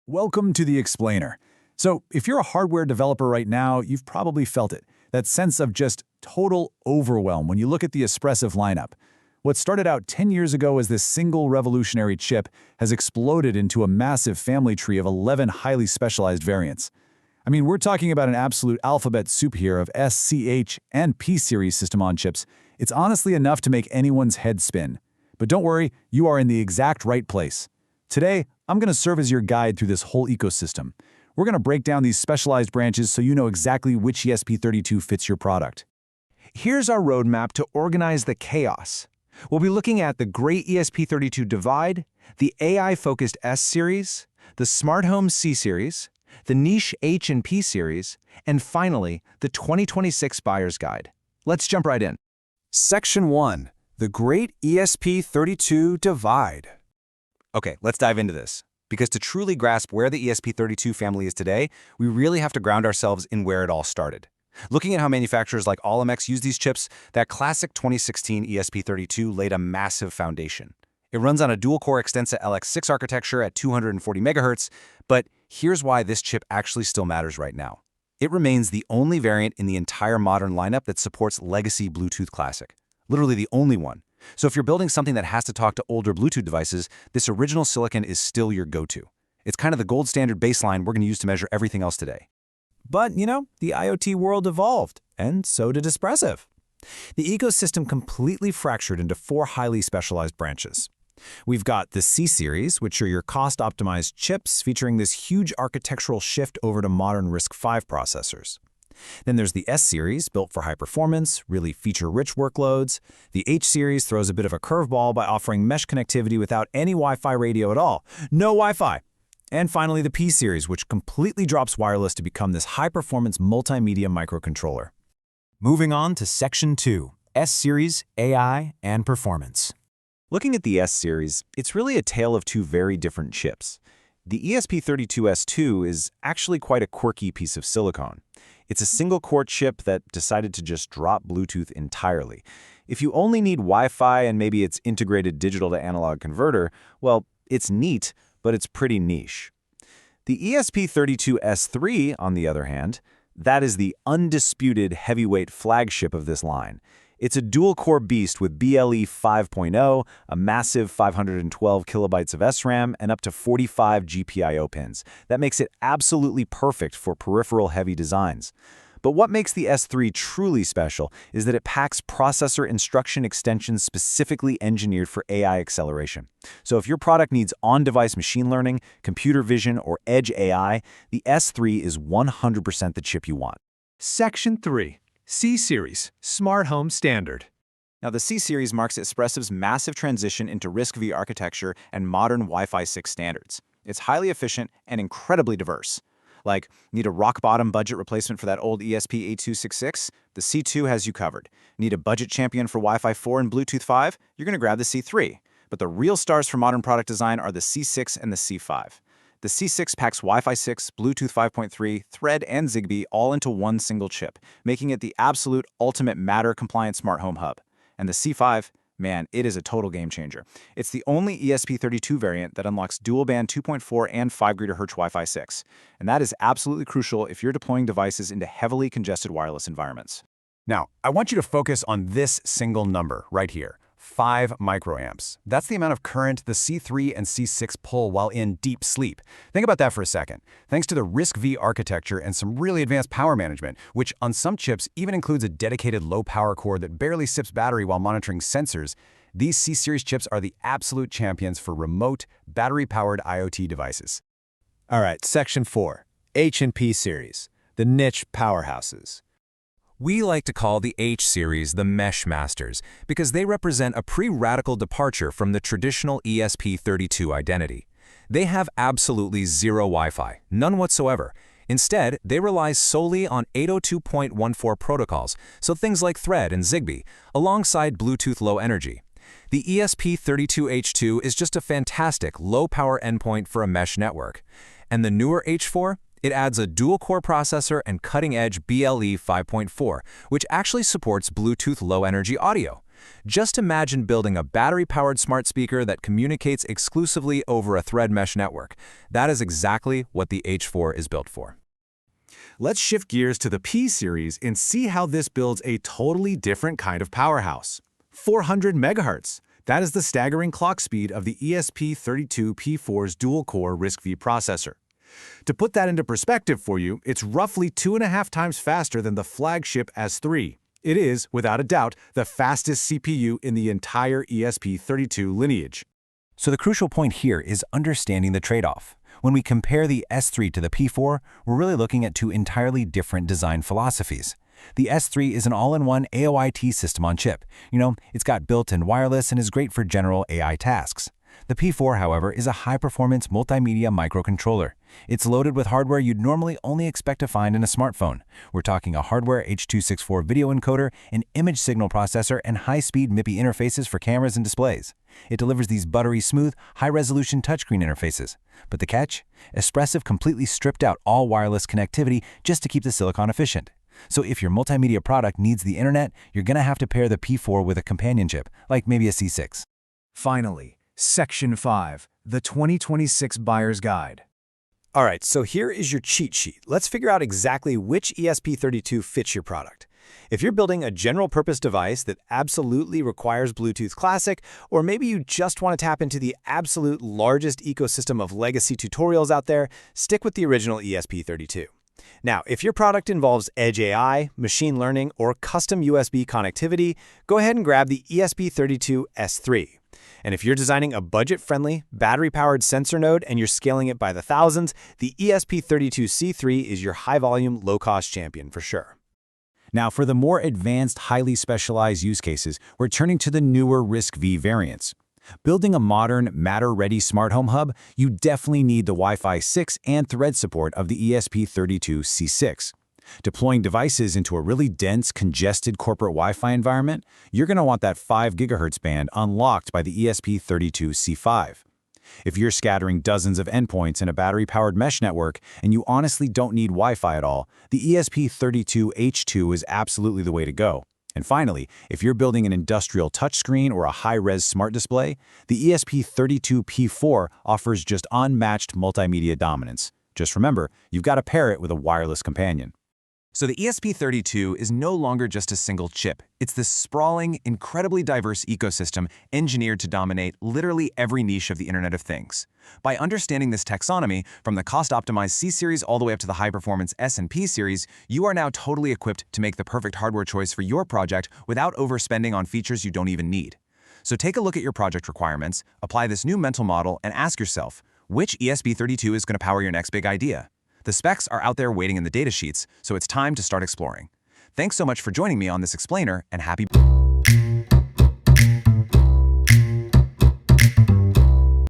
Welcome to the Explainer. So, if you're a hardware developer right now, you've probably felt it. That sense of just total overwhelm when you look at the Espressif lineup. What started out 10 years ago as this single revolutionary chip has exploded into a massive family tree of 11 highly specialized variants. I mean, we're talking about an absolute alphabet soup here of S, C, H, and P-series system-on-chips. It's honestly enough to make anyone's head spin. But don't worry, you are in the exact right place. Today, I'm going to serve as your guide through this whole ecosystem. We're going to break down these specialized branches so you know exactly which ESP32 fits your product. Here's our roadmap to organize the chaos. We'll be looking at the great ESP32 Divide, the AI-focused S-series, the smart home C-series, the niche H and P series, and finally, the 2026 Buyer's Guide. Let's jump right in. Section 1. The Great ESP32 Divide. Okay, let's dive into this. Because to truly grasp where the ESP32 family is today, we really have to ground ourselves in where it all started. Looking at how manufacturers like Olimex use these chips, that classic 2016 ESP32 laid a massive foundation. It runs on a dual-core Extensa LX6 architecture at 240 MHz, but here's why this chip actually still matters right now. It remains the only variant in the entire modern lineup that supports legacy Bluetooth Classic. Literally the only one. So if you're building something that has to talk to older Bluetooth devices, this original silicon is still your go-to. It's kind of the gold standard baseline we're going to use to measure everything else today. But, the IoT world evolved, and so did Espressif. The ecosystem completely fractured into 4 highly specialized branches. We've got the C-series, which are your cost-optimized chips featuring this huge architectural shift over to modern RISC-V processors. Then there's the S-series, built for high performance, really feature-rich workloads. The H-series throws a bit of a curveball by offering mesh connectivity without any Wi-Fi radio at all. No Wi-Fi! And finally, the P-series, which completely drops wireless to become this high-performance multimedia microcontroller. Moving on to Section 2. S-series, AI, and performance. Looking at the S-series, it's really a tale of two very different chips. The ESP32S2 is actually quite a quirky piece of silicon. It's a single-core chip that decided to just drop Bluetooth entirely. If you only need Wi-Fi and maybe its integrated digital-to-analog converter, well, it's neat, but it's pretty niche. The ESP32S3, on the other hand, that is the undisputed heavyweight flagship of this line. It's a dual-core beast with BLE 5.0, a massive 512 kilobytes of SRAM, and up to 45 GPIO pins. That makes it absolutely perfect for peripheral-heavy designs. But what makes the S3 truly special is that it packs processor instruction extensions specifically engineered for AI acceleration. So if your product needs on-device machine learning, computer vision, or edge AI, the S3 is 100% the chip you want. Section 3. C-Series, Smart Home Standard. Now, the C-Series marks Espressif's massive transition into RISC-V architecture and modern Wi-Fi 6 standards. It's highly efficient and incredibly diverse. Like, need a rock-bottom budget replacement for that old ESP8266? The C2 has you covered. Need a budget champion for Wi-Fi 4 and Bluetooth 5? You're going to grab the C3. But the real stars for modern product design are the C6 and the C5. The C6 packs Wi-Fi 6, Bluetooth 5.3, Thread, and Zigbee all into one single chip, making it the absolute ultimate Matter-compliant smart home hub. And the C5, man, it is a total game changer. It's the only ESP32 variant that unlocks dual-band 2.4 and 5 GHz Wi-Fi 6. And that is absolutely crucial if you're deploying devices into heavily congested wireless environments. Now, I want you to focus on this single number right here. 5 microamps. That's the amount of current the C3 and C6 pull while in deep sleep. Think about that for a second. Thanks to the RISC-V architecture and some really advanced power management, which on some chips even includes a dedicated low-power core that barely sips battery while monitoring sensors, these C-series chips are the absolute champions for remote, battery-powered IoT devices. All right, Section 4. H and P series, the niche powerhouses. We like to call the H-series the Mesh Masters because they represent a pretty radical departure from the traditional ESP32 identity. They have absolutely zero Wi-Fi, none whatsoever. Instead, they rely solely on 802.14 protocols, so things like Thread and Zigbee, alongside Bluetooth Low Energy. The ESP32H2 is just a fantastic low-power endpoint for a mesh network. And the newer H4? It adds a dual-core processor and cutting-edge BLE 5.4, which actually supports Bluetooth Low Energy audio. Just imagine building a battery-powered smart speaker that communicates exclusively over a thread mesh network. That is exactly what the H4 is built for. Let's shift gears to the P series and see how this builds a totally different kind of powerhouse. 400 megahertz. That is the staggering clock speed of the ESP32 P4's dual-core RISC-V processor. To put that into perspective for you, it's roughly 2.5 times faster than the flagship S3. It is, without a doubt, the fastest CPU in the entire ESP32 lineage. So the crucial point here is understanding the trade-off. When we compare the S3 to the P4, we're really looking at two entirely different design philosophies. The S3 is an all-in-one AOIT system on chip. It's got built-in wireless and is great for general AI tasks. The P4, however, is a high-performance multimedia microcontroller. It's loaded with hardware you'd normally only expect to find in a smartphone. We're talking a hardware H.264 video encoder, an image signal processor, and high-speed MIPI interfaces for cameras and displays. It delivers these buttery-smooth, high-resolution touchscreen interfaces. But the catch? Espressif completely stripped out all wireless connectivity just to keep the silicon efficient. So if your multimedia product needs the internet, you're going to have to pair the P4 with a companion chip, like maybe a C6. Finally, Section 5, the 2026 Buyer's Guide. All right, so here is your cheat sheet. Let's figure out exactly which ESP32 fits your product. If you're building a general-purpose device that absolutely requires Bluetooth Classic, or maybe you just want to tap into the absolute largest ecosystem of legacy tutorials out there, stick with the original ESP32. Now, if your product involves edge AI, machine learning, or custom USB connectivity, go ahead and grab the ESP32 S3. And if you're designing a budget-friendly, battery-powered sensor node and you're scaling it by the thousands, the ESP32 C3 is your high-volume, low-cost champion for sure. Now, for the more advanced, highly specialized use cases, we're turning to the newer RISC-V variants. Building a modern, Matter-ready smart home hub, you definitely need the Wi-Fi 6 and thread support of the ESP32 C6. Deploying devices into a really dense, congested corporate Wi-Fi environment, you're going to want that 5 GHz band unlocked by the ESP32 C5. If you're scattering dozens of endpoints in a battery-powered mesh network and you honestly don't need Wi-Fi at all, the ESP32 H2 is absolutely the way to go. And finally, if you're building an industrial touchscreen or a high-res smart display, the ESP32 P4 offers just unmatched multimedia dominance. Just remember, you've got to pair it with a wireless companion. So the ESP32 is no longer just a single chip. It's this sprawling, incredibly diverse ecosystem engineered to dominate literally every niche of the Internet of Things. By understanding this taxonomy, from the cost-optimized C-Series all the way up to the high-performance S and P Series, you are now totally equipped to make the perfect hardware choice for your project without overspending on features you don't even need. So take a look at your project requirements, apply this new mental model, and ask yourself, which ESP32 is going to power your next big idea? The specs are out there waiting in the datasheets, so it's time to start exploring. Thanks so much for joining me on this explainer, and happy